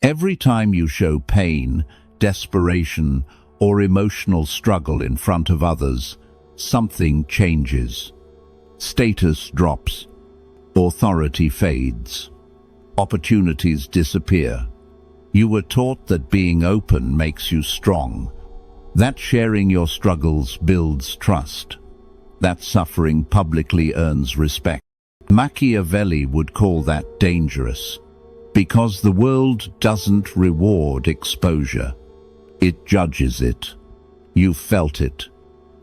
Every time you show pain, desperation, or emotional struggle in front of others, something changes. Status drops. Authority fades. Opportunities disappear. You were taught that being open makes you strong, that sharing your struggles builds trust, that suffering publicly earns respect. Machiavelli would call that dangerous, because the world doesn't reward exposure. It judges it. You felt it.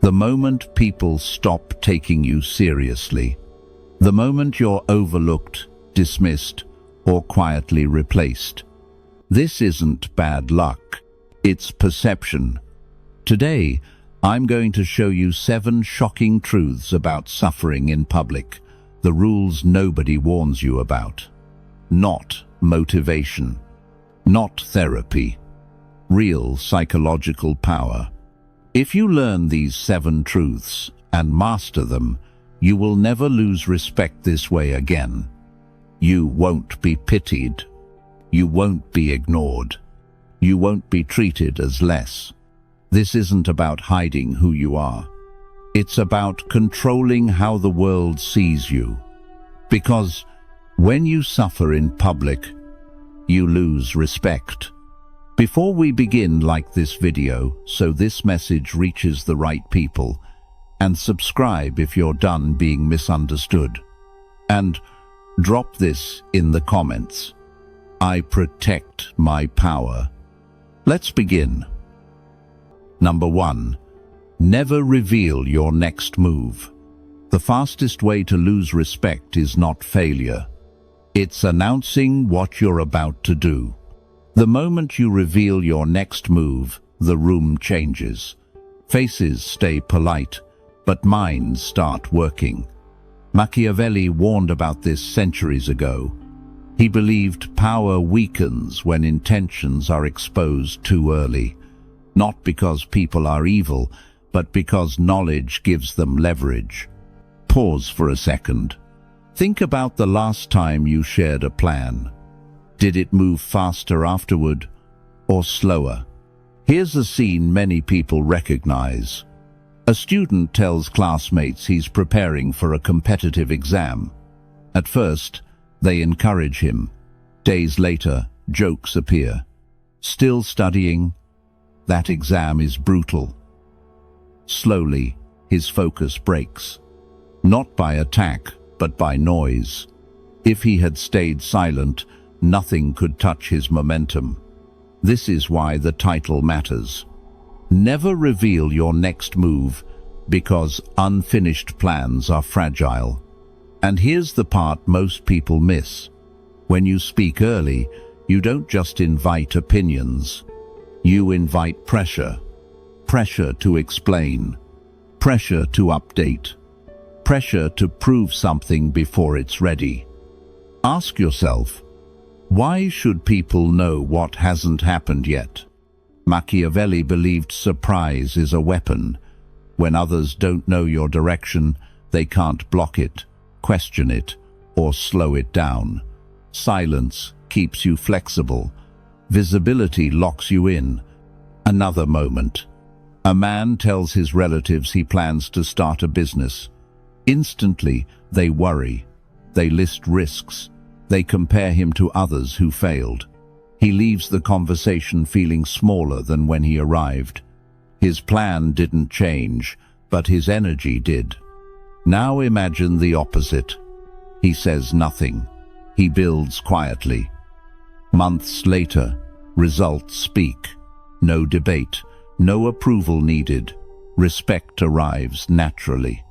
The moment people stop taking you seriously, the moment you're overlooked, dismissed, or quietly replaced. This isn't bad luck, it's perception. Today, I'm going to show you 7 shocking truths about suffering in public, the rules nobody warns you about. Not motivation, not therapy, real psychological power. If you learn these 7 truths and master them, you will never lose respect this way again. You won't be pitied. You won't be ignored. You won't be treated as less. This isn't about hiding who you are. It's about controlling how the world sees you. Because when you suffer in public, you lose respect. Before we begin, like this video so this message reaches the right people, and subscribe if you're done being misunderstood. And drop this in the comments. I protect my power. Let's begin. Number 1. Never reveal your next move. The fastest way to lose respect is not failure. It's announcing what you're about to do. The moment you reveal your next move, the room changes. Faces stay polite, but minds start working. Machiavelli warned about this centuries ago. He believed power weakens when intentions are exposed too early, not because people are evil, but because knowledge gives them leverage. Pause for a second. Think about the last time you shared a plan. Did it move faster afterward or slower? Here's a scene many people recognize. A student tells classmates he's preparing for a competitive exam. At first, they encourage him. Days later, jokes appear. Still studying? That exam is brutal. Slowly, his focus breaks. Not by attack, but by noise. If he had stayed silent, nothing could touch his momentum. This is why the title matters. Never reveal your next move, because unfinished plans are fragile. And here's the part most people miss. When you speak early, you don't just invite opinions. You invite pressure. Pressure to explain. Pressure to update. Pressure to prove something before it's ready. Ask yourself, why should people know what hasn't happened yet? Machiavelli believed surprise is a weapon. When others don't know your direction, they can't block it, question it, or slow it down. Silence keeps you flexible. Visibility locks you in. Another moment. A man tells his relatives he plans to start a business. Instantly, they worry. They list risks. They compare him to others who failed. He leaves the conversation feeling smaller than when he arrived. His plan didn't change, but his energy did. Now imagine the opposite. He says nothing. He builds quietly. Months later, results speak. No debate, no approval needed. Respect arrives naturally.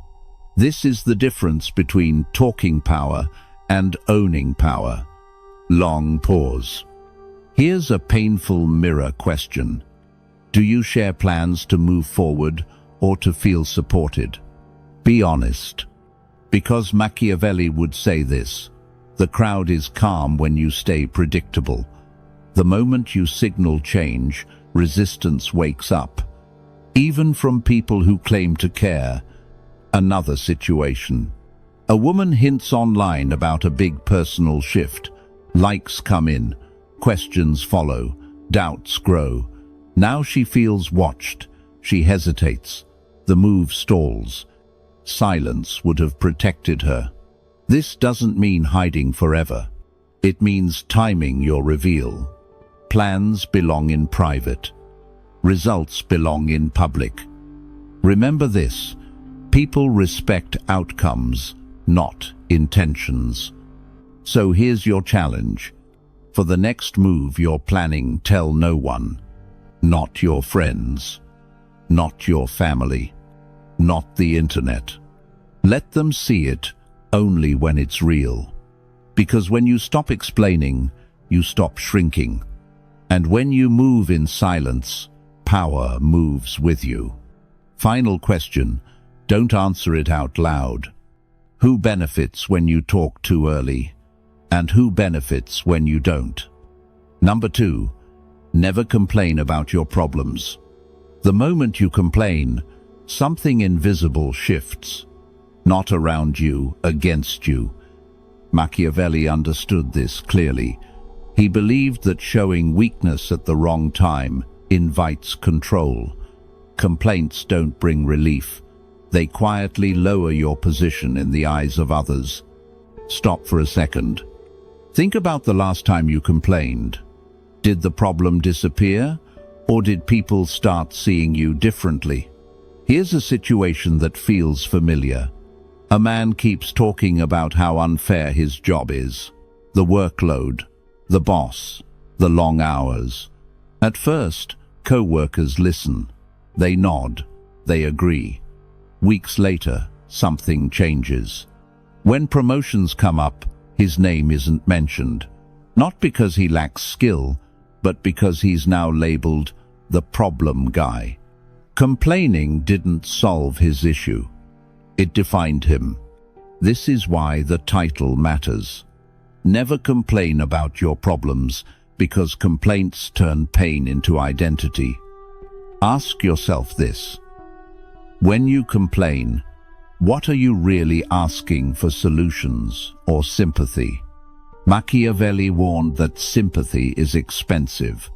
This is the difference between talking power and owning power. Long pause. Here's a painful mirror question. Do you share plans to move forward or to feel supported? Be honest. Because Machiavelli would say this, the crowd is calm when you stay predictable. The moment you signal change, resistance wakes up. Even from people who claim to care. Another situation. A woman hints online about a big personal shift. Likes come in. Questions follow, doubts grow. Now she feels watched. She hesitates. The move stalls. Silence would have protected her. This doesn't mean hiding forever. It means timing your reveal. Plans belong in private. Results belong in public. Remember this: people respect outcomes, not intentions. So here's your challenge. For the next move you're planning, tell no one. Not your friends. Not your family. Not the internet. Let them see it only when it's real. Because when you stop explaining, you stop shrinking. And when you move in silence, power moves with you. Final question. Don't answer it out loud. Who benefits when you talk too early? And who benefits when you don't? Number 2. Never complain about your problems. The moment you complain, something invisible shifts. Not around you, against you. Machiavelli understood this clearly. He believed that showing weakness at the wrong time invites control. Complaints don't bring relief. They quietly lower your position in the eyes of others. Stop for a second. Think about the last time you complained. Did the problem disappear, or did people start seeing you differently? Here's a situation that feels familiar. A man keeps talking about how unfair his job is. The workload, the boss, the long hours. At first, co-workers listen. They nod. They agree. Weeks later, something changes. When promotions come up, his name isn't mentioned. Not because he lacks skill, but because he's now labeled the problem guy. Complaining didn't solve his issue. It defined him. This is why the title matters. Never complain about your problems, because complaints turn pain into identity. Ask yourself this. When you complain, what are you really asking for, solutions or sympathy? Machiavelli warned that sympathy is expensive.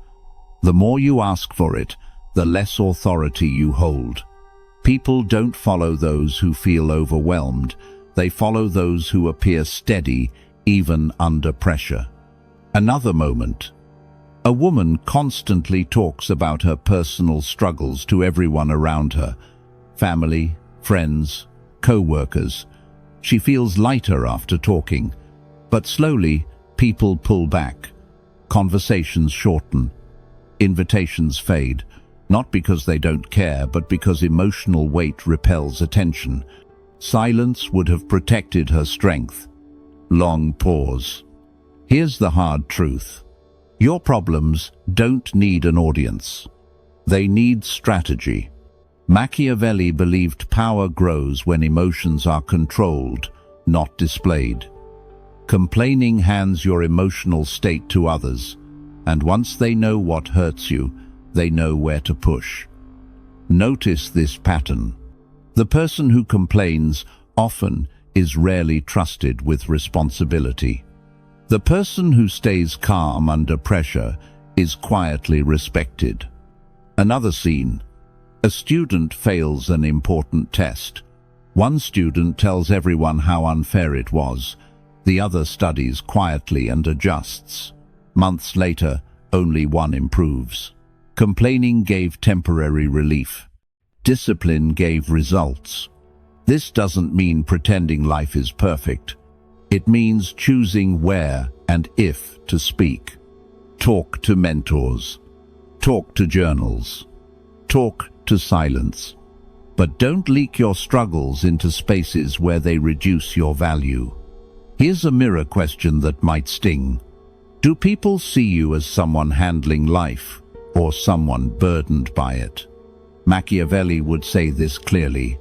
The more you ask for it, the less authority you hold. People don't follow those who feel overwhelmed. They follow those who appear steady, even under pressure. Another moment. A woman constantly talks about her personal struggles to everyone around her. Family, friends, co-workers. She feels lighter after talking. But slowly, people pull back. Conversations shorten. Invitations fade. Not because they don't care, but because emotional weight repels attention. Silence would have protected her strength. Long pause. Here's the hard truth. Your problems don't need an audience. They need strategy. Machiavelli believed power grows when emotions are controlled, not displayed. Complaining hands your emotional state to others, and once they know what hurts you, they know where to push. Notice this pattern. The person who complains often is rarely trusted with responsibility. The person who stays calm under pressure is quietly respected. Another scene. A student fails an important test. One student tells everyone how unfair it was. The other studies quietly and adjusts. Months later, only one improves. Complaining gave temporary relief. Discipline gave results. This doesn't mean pretending life is perfect. It means choosing where and if to speak. Talk to mentors. Talk to journals. Talk to silence. But don't leak your struggles into spaces where they reduce your value. Here's a mirror question that might sting. Do people see you as someone handling life, or someone burdened by it? Machiavelli would say this clearly.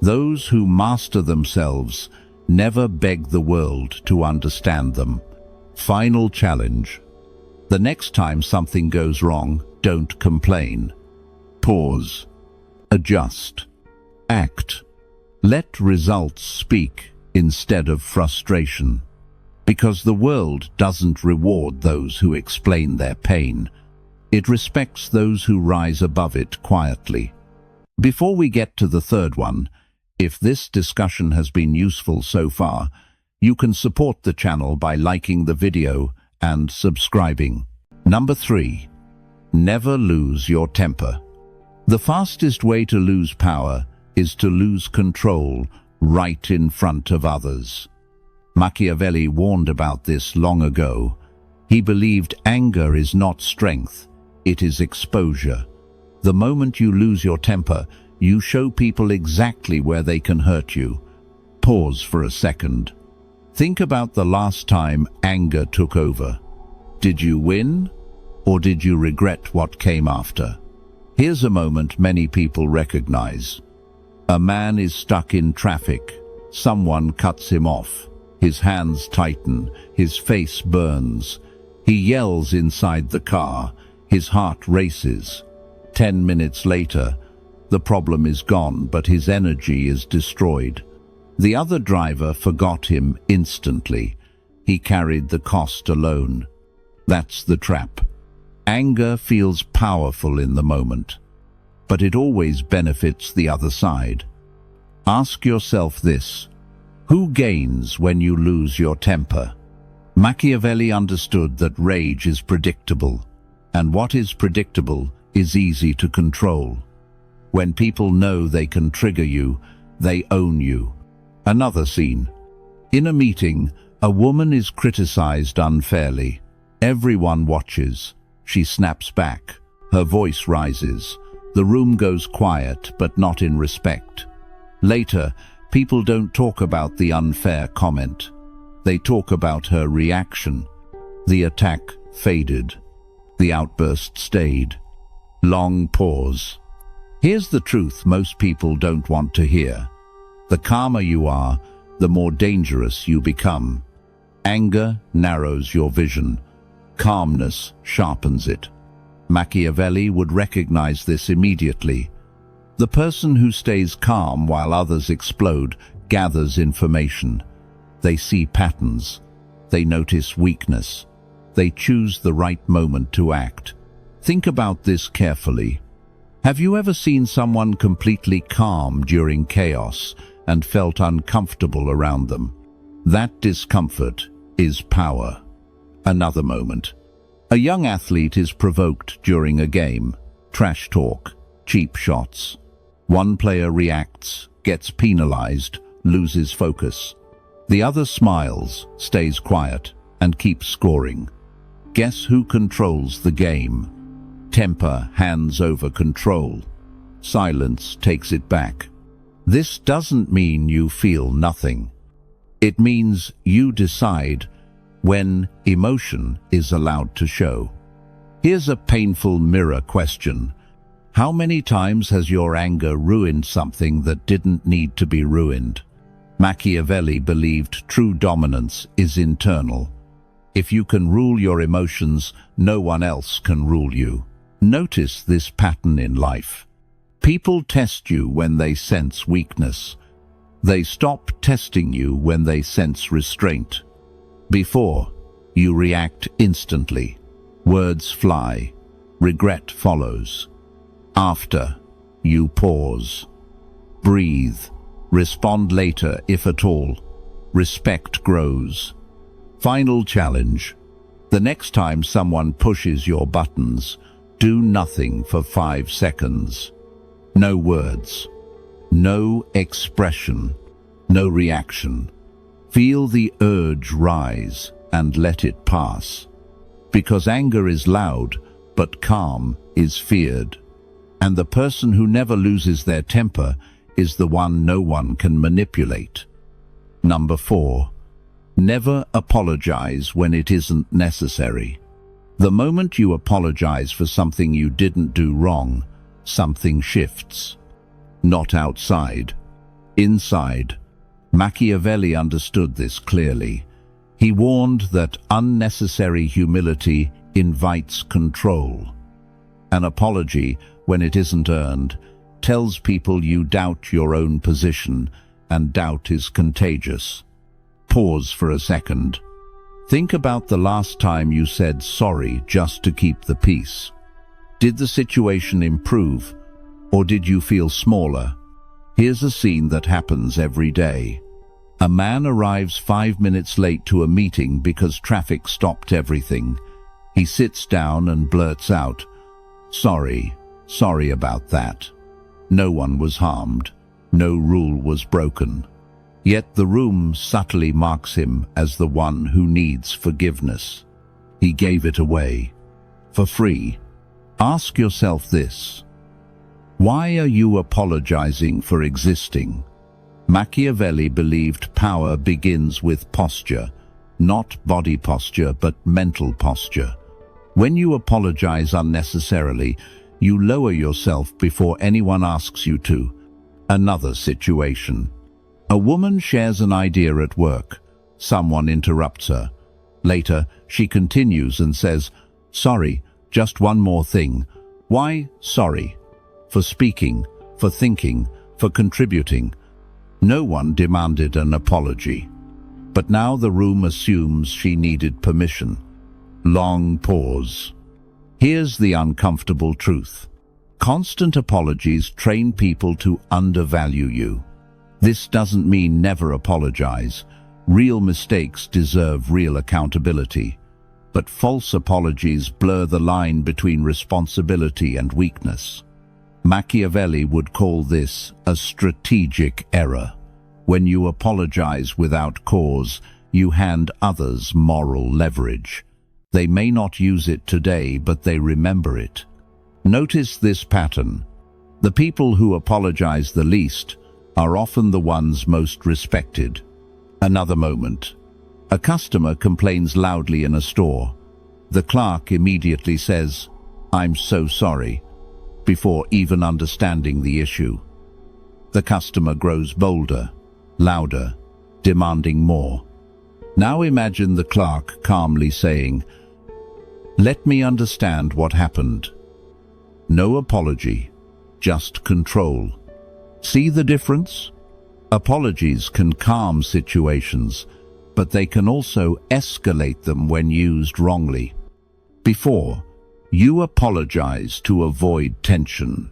Those who master themselves never beg the world to understand them. Final challenge. The next time something goes wrong, don't complain. Pause. Adjust. Act. Let results speak instead of frustration. Because the world doesn't reward those who explain their pain. It respects those who rise above it quietly. Before we get to the third one, if this discussion has been useful so far, you can support the channel by liking the video and subscribing. Number 3. Never lose your temper. The fastest way to lose power is to lose control right in front of others. Machiavelli warned about this long ago. He believed anger is not strength, it is exposure. The moment you lose your temper, you show people exactly where they can hurt you. Pause for a second. Think about the last time anger took over. Did you win, or did you regret what came after? Here's a moment many people recognize. A man is stuck in traffic. Someone cuts him off. His hands tighten, his face burns. He yells inside the car, his heart races. 10 minutes later, the problem is gone, but his energy is destroyed. The other driver forgot him instantly. He carried the cost alone. That's the trap. Anger feels powerful in the moment, but it always benefits the other side. Ask yourself this: who gains when you lose your temper? Machiavelli understood that rage is predictable, and what is predictable is easy to control. When people know they can trigger you, they own you. Another scene. In a meeting, a woman is criticized unfairly. Everyone watches. She snaps back. Her voice rises. The room goes quiet, but not in respect. Later, people don't talk about the unfair comment. They talk about her reaction. The attack faded. The outburst stayed. Long pause. Here's the truth most people don't want to hear. The calmer you are, the more dangerous you become. Anger narrows your vision. Calmness sharpens it. Machiavelli would recognize this immediately. The person who stays calm while others explode gathers information. They see patterns. They notice weakness. They choose the right moment to act. Think about this carefully. Have you ever seen someone completely calm during chaos and felt uncomfortable around them? That discomfort is power. Another moment. A young athlete is provoked during a game. Trash talk, cheap shots. One player reacts, gets penalized, loses focus. The other smiles, stays quiet, and keeps scoring. Guess who controls the game? Temper hands over control. Silence takes it back. This doesn't mean you feel nothing. It means you decide when emotion is allowed to show. Here's a painful mirror question. How many times has your anger ruined something that didn't need to be ruined? Machiavelli believed true dominance is internal. If you can rule your emotions, no one else can rule you. Notice this pattern in life. People test you when they sense weakness. They stop testing you when they sense restraint. Before, you react instantly. Words fly. Regret follows. After, you pause. Breathe. Respond later, if at all. Respect grows. Final challenge. The next time someone pushes your buttons, do nothing for 5 seconds. No words. No expression. No reaction. Feel the urge rise and let it pass. Because anger is loud, but calm is feared. And the person who never loses their temper is the one no one can manipulate. Number 4. Never apologize when it isn't necessary. The moment you apologize for something you didn't do wrong, something shifts. Not outside. Inside. Machiavelli understood this clearly. He warned that unnecessary humility invites control. An apology, when it isn't earned, tells people you doubt your own position, and doubt is contagious. Pause for a second. Think about the last time you said sorry just to keep the peace. Did the situation improve, or did you feel smaller? Here's a scene that happens every day. A man arrives 5 minutes late to a meeting because traffic stopped everything. He sits down and blurts out, Sorry about that. No one was harmed. No rule was broken. Yet the room subtly marks him as the one who needs forgiveness. He gave it away. For free. Ask yourself this. Why are you apologizing for existing? Machiavelli believed power begins with posture, not body posture but mental posture. When you apologize unnecessarily, you lower yourself before anyone asks you to. Another situation. A woman shares an idea at work. Someone interrupts her. Later, she continues and says, Sorry, just one more thing. Why sorry? For speaking, for thinking, for contributing. No one demanded an apology. But now the room assumes she needed permission. Long pause. Here's the uncomfortable truth. Constant apologies train people to undervalue you. This doesn't mean never apologize. Real mistakes deserve real accountability. But false apologies blur the line between responsibility and weakness. Machiavelli would call this a strategic error. When you apologize without cause, you hand others moral leverage. They may not use it today, but they remember it. Notice this pattern. The people who apologize the least are often the ones most respected. Another moment. A customer complains loudly in a store. The clerk immediately says, "I'm so sorry," before even understanding the issue. The customer grows bolder, louder, demanding more. Now imagine the clerk calmly saying, "Let me understand what happened." No apology, just control. See the difference? Apologies can calm situations, but they can also escalate them when used wrongly. Before, you apologize to avoid tension.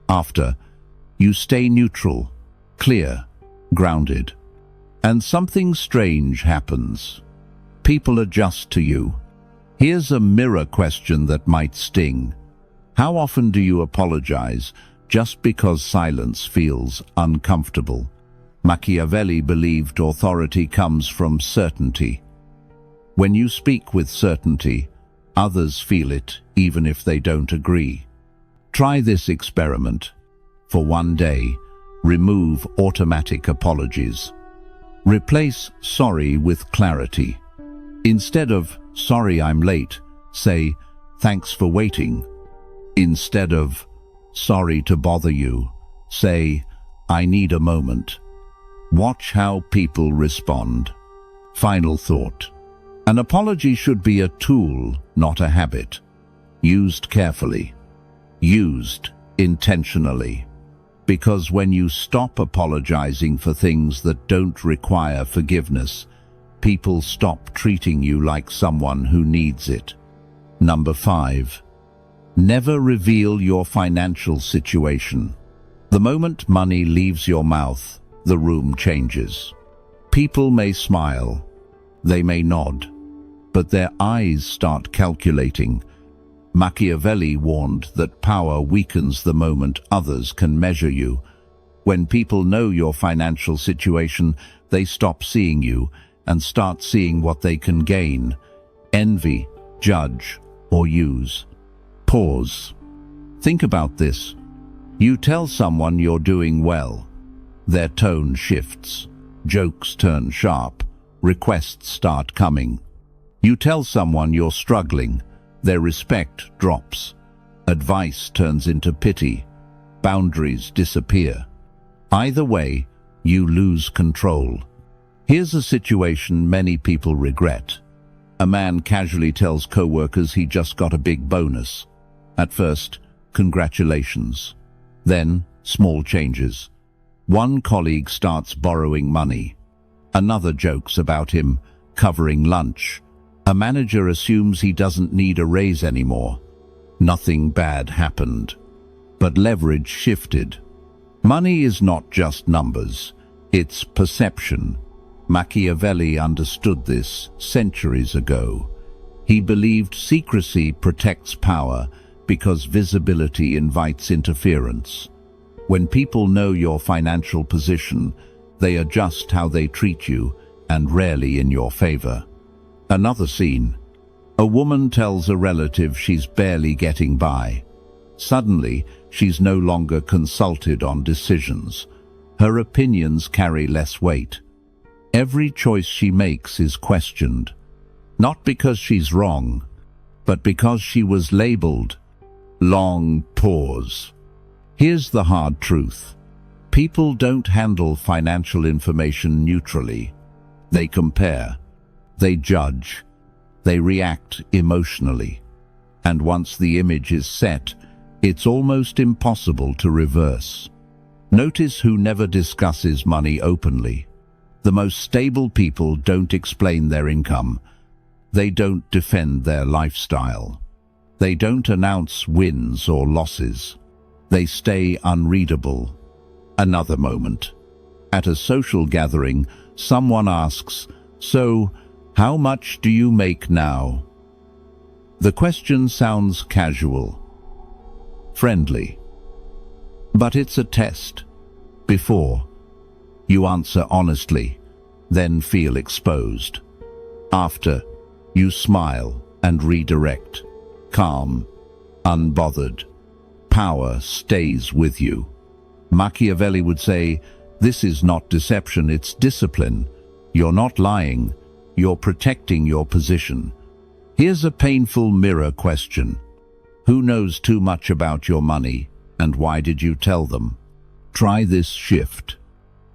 After, you stay neutral, clear, grounded. And something strange happens. People adjust to you. Here's a mirror question that might sting. How often do you apologize just because silence feels uncomfortable? Machiavelli believed authority comes from certainty. When you speak with certainty, others feel it even if they don't agree. Try this experiment. For one day, remove automatic apologies. Replace sorry with clarity. Instead of "Sorry I'm late," say "Thanks for waiting." Instead of "Sorry to bother you," say "I need a moment." Watch how people respond. Final thought. An apology should be a tool, not a habit. Used carefully. Used intentionally. Because when you stop apologizing for things that don't require forgiveness, people stop treating you like someone who needs it. Number 5. Never reveal your financial situation. The moment money leaves your mouth, the room changes. People may smile, they may nod, but their eyes start calculating. Machiavelli warned that power weakens the moment others can measure you. When people know your financial situation, they stop seeing you and start seeing what they can gain, envy, judge, or use. Pause. Think about this. You tell someone you're doing well. Their tone shifts. Jokes turn sharp. Requests start coming. You tell someone you're struggling. Their respect drops. Advice turns into pity. Boundaries disappear. Either way, you lose control. Here's a situation many people regret. A man casually tells co-workers he just got a big bonus. At first, congratulations. Then, small changes. One colleague starts borrowing money. Another jokes about him covering lunch. A manager assumes he doesn't need a raise anymore. Nothing bad happened, but leverage shifted. Money is not just numbers, it's perception. Machiavelli understood this centuries ago. He believed secrecy protects power because visibility invites interference. When people know your financial position, they adjust how they treat you, and rarely in your favor. Another scene. A woman tells a relative she's barely getting by. Suddenly, she's no longer consulted on decisions. Her opinions carry less weight. Every choice she makes is questioned, not because she's wrong, but because she was labeled. Long pause. Here's the hard truth. People don't handle financial information neutrally. They compare, they judge, they react emotionally. And once the image is set, it's almost impossible to reverse. Notice who never discusses money openly. The most stable people don't explain their income. They don't defend their lifestyle. They don't announce wins or losses. They stay unreadable. Another moment. At a social gathering, someone asks, "So, how much do you make now?" The question sounds casual, friendly. But it's a test. Before, you answer honestly, then feel exposed. After, you smile and redirect, calm, unbothered. Power stays with you. Machiavelli would say, this is not deception, it's discipline. You're not lying, you're protecting your position. Here's a painful mirror question. Who knows too much about your money, and why did you tell them? Try this shift.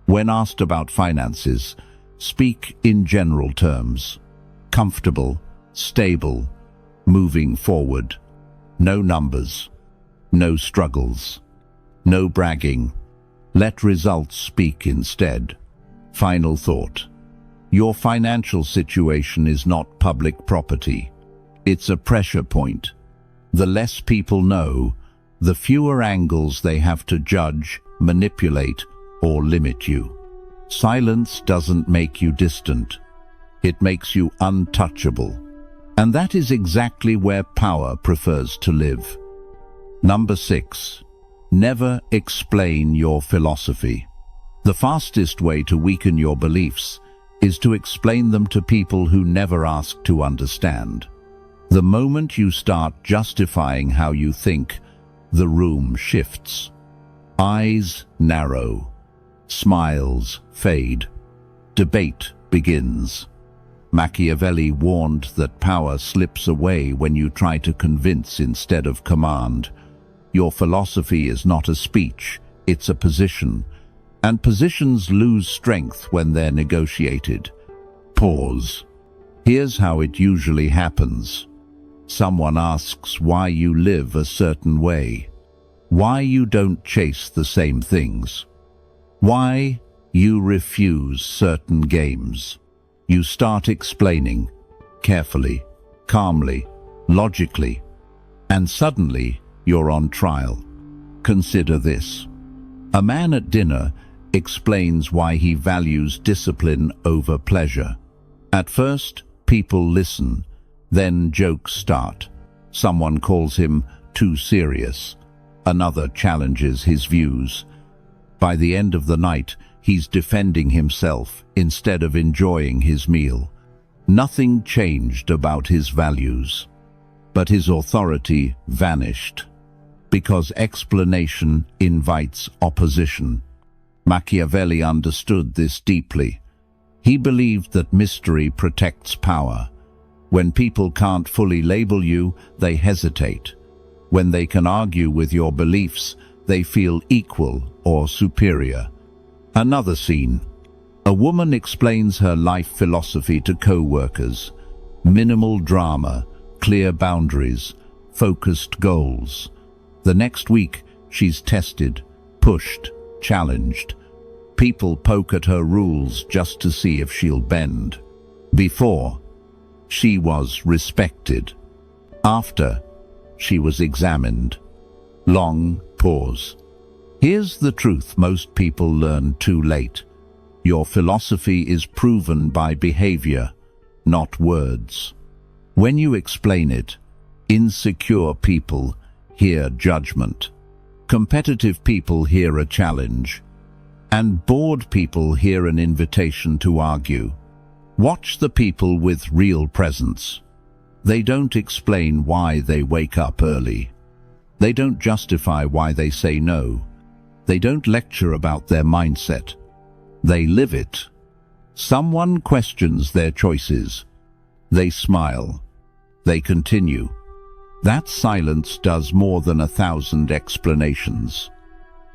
When asked about finances, speak in general terms. Comfortable, stable, moving forward. No numbers, no struggles, no bragging. Let results speak instead. Final thought. Your financial situation is not public property. It's a pressure point. The less people know, the fewer angles they have to judge, manipulate, or limit you. Silence doesn't make you distant. It makes you untouchable. And that is exactly where power prefers to live. Number 6. Never explain your philosophy. The fastest way to weaken your beliefs is to explain them to people who never ask to understand. The moment you start justifying how you think, the room shifts. Eyes narrow. Smiles fade. Debate begins. Machiavelli warned that power slips away when you try to convince instead of command. Your philosophy is not a speech, it's a position. And positions lose strength when they're negotiated. Pause. Here's how it usually happens. Someone asks why you live a certain way. Why you don't chase the same things. Why you refuse certain games. You start explaining, carefully, calmly, logically, and suddenly you're on trial. Consider this. A man at dinner explains why he values discipline over pleasure. At first, people listen, then jokes start. Someone calls him too serious. Another challenges his views. By the end of the night, he's defending himself instead of enjoying his meal. Nothing changed about his values, but his authority vanished, because explanation invites opposition. Machiavelli understood this deeply. He believed that mystery protects power. When people can't fully label you, they hesitate. When they can argue with your beliefs, they feel equal or superior. Another scene. A woman explains her life philosophy to co-workers. Minimal drama, clear boundaries, focused goals. The next week, she's tested, pushed, challenged. People poke at her rules just to see if she'll bend. Before, she was respected. After, she was examined. Long pause. Here's the truth most people learn too late. Your philosophy is proven by behavior, not words. When you explain it, insecure people hear judgment. Competitive people hear a challenge. And bored people hear an invitation to argue. Watch the people with real presence. They don't explain why they wake up early. They don't justify why they say no. They don't lecture about their mindset. They live it. Someone questions their choices. They smile. They continue. That silence does more than 1,000 explanations.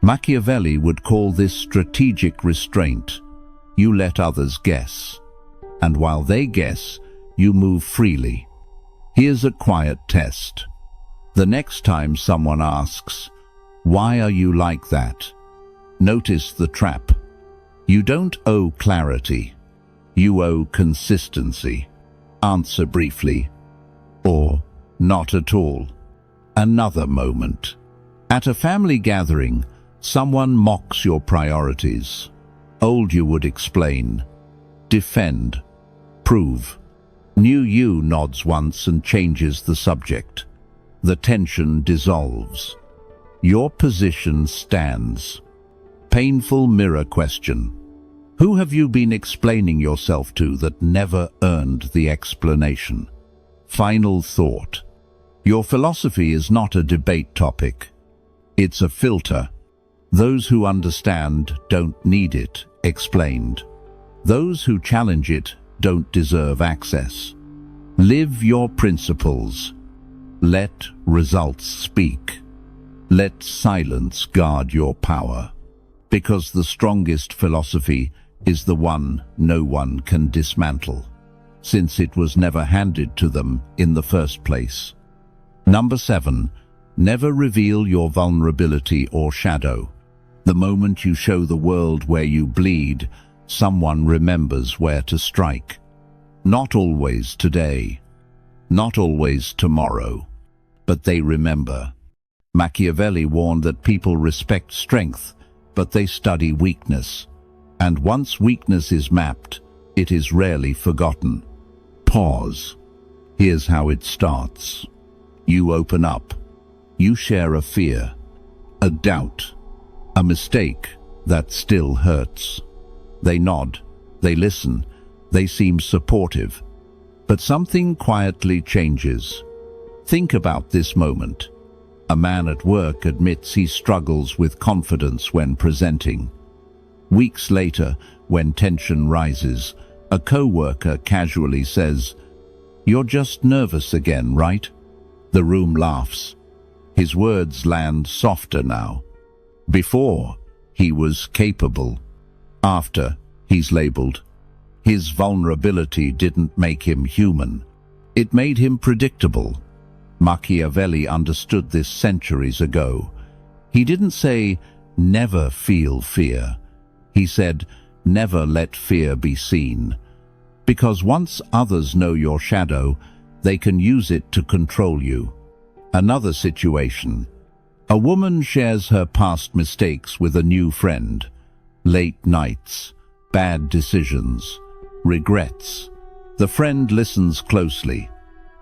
Machiavelli would call this strategic restraint. You let others guess. And while they guess, you move freely. Here's a quiet test. The next time someone asks, "Why are you like that?" notice the trap. You don't owe clarity. You owe consistency. Answer briefly, or not at all. Another moment. At a family gathering, someone mocks your priorities. Old you would explain, defend, prove. New you nods once and changes the subject. The tension dissolves. Your position stands. Painful mirror question. Who have you been explaining yourself to that never earned the explanation? Final thought. Your philosophy is not a debate topic. It's a filter. Those who understand don't need it explained. Those who challenge it don't deserve access. Live your principles. Let results speak. Let silence guard your power. Because the strongest philosophy is the one no one can dismantle, since it was never handed to them in the first place. Number 7. Never reveal your vulnerability or shadow. The moment you show the world where you bleed, someone remembers where to strike. Not always today, not always tomorrow, but they remember. Machiavelli warned that people respect strength, but they study weakness. And once weakness is mapped, it is rarely forgotten. Pause. Here's how it starts. You open up. You share a fear, a doubt, a mistake that still hurts. They nod, they listen, they seem supportive. But something quietly changes. Think about this moment. A man at work admits he struggles with confidence when presenting. Weeks later, when tension rises, a co-worker casually says, "You're just nervous again, right?" The room laughs. His words land softer now. Before, he was capable. After, he's labeled. His vulnerability didn't make him human. It made him predictable. Machiavelli understood this centuries ago. He didn't say, "Never feel fear." He said, "Never let fear be seen." Because once others know your shadow, they can use it to control you. Another situation. A woman shares her past mistakes with a new friend. Late nights, bad decisions, regrets. The friend listens closely.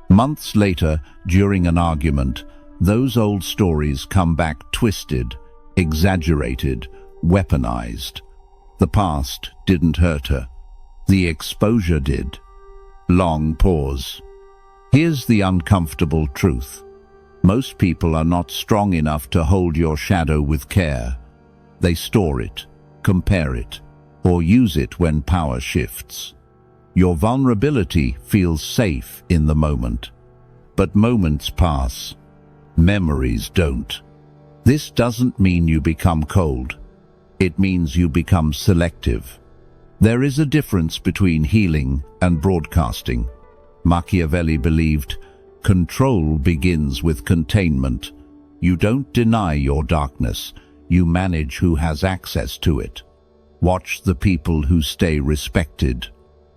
Months later, during an argument, those old stories come back twisted, exaggerated, weaponized. The past didn't hurt her. The exposure did. Long pause. Here's the uncomfortable truth. Most people are not strong enough to hold your shadow with care. They store it, compare it, or use it when power shifts. Your vulnerability feels safe in the moment. But moments pass. Memories don't. This doesn't mean you become cold. It means you become selective. There is a difference between healing and broadcasting. Machiavelli believed, control begins with containment. You don't deny your darkness, you manage who has access to it. Watch the people who stay respected.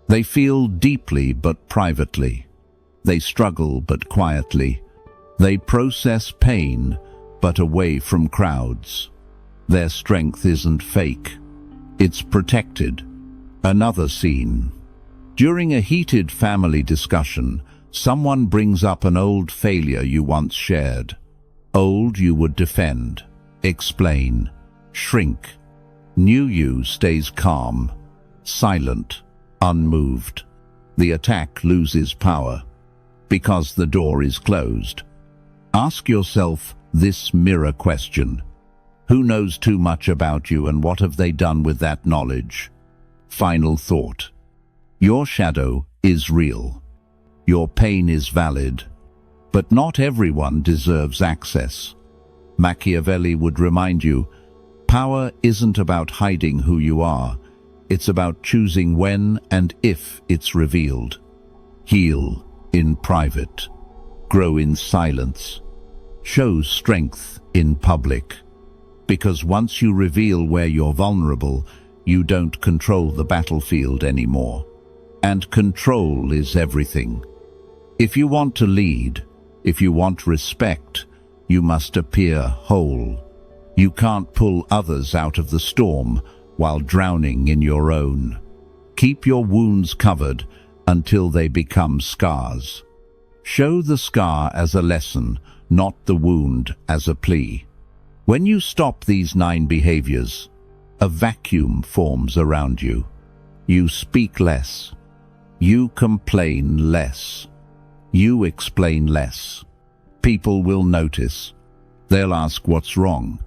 They feel deeply but privately. They struggle but quietly. They process pain but away from crowds. Their strength isn't fake. It's protected. Another scene. During a heated family discussion, someone brings up an old failure you once shared. Old you would defend, explain, shrink. New you stays calm, silent, unmoved. The attack loses power because the door is closed. Ask yourself this mirror question. Who knows too much about you, and what have they done with that knowledge? Final thought. Your shadow is real. Your pain is valid. But not everyone deserves access. Machiavelli would remind you, power isn't about hiding who you are. It's about choosing when and if it's revealed. Heal in private. Grow in silence. Show strength in public. Because once you reveal where you're vulnerable, you don't control the battlefield anymore. And control is everything. If you want to lead, if you want respect, you must appear whole. You can't pull others out of the storm while drowning in your own. Keep your wounds covered until they become scars. Show the scar as a lesson, not the wound as a plea. When you stop these 9 behaviors, a vacuum forms around you. You speak less. You complain less. You explain less. People will notice. They'll ask what's wrong.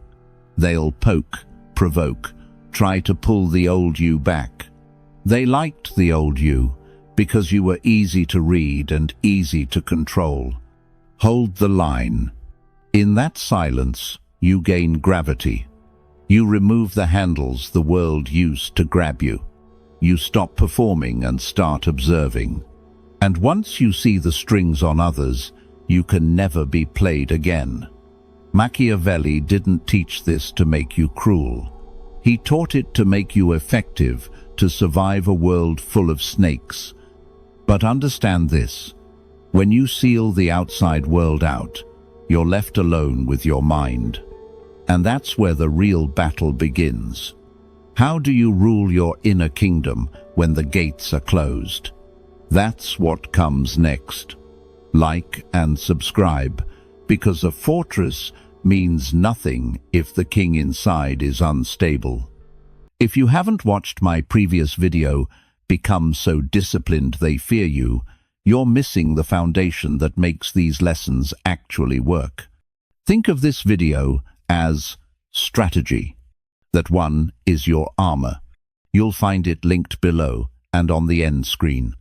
They'll poke, provoke, try to pull the old you back. They liked the old you because you were easy to read and easy to control. Hold the line. In that silence, you gain gravity. You remove the handles the world used to grab you. You stop performing and start observing. And once you see the strings on others, you can never be played again. Machiavelli didn't teach this to make you cruel. He taught it to make you effective, to survive a world full of snakes. But understand this, when you seal the outside world out, you're left alone with your mind. And that's where the real battle begins. How do you rule your inner kingdom when the gates are closed? That's what comes next. Like and subscribe, because a fortress means nothing if the king inside is unstable. If you haven't watched my previous video, Become So Disciplined They Fear You, you're missing the foundation that makes these lessons actually work. Think of this video as strategy. That one is your armor. You'll find it linked below and on the end screen.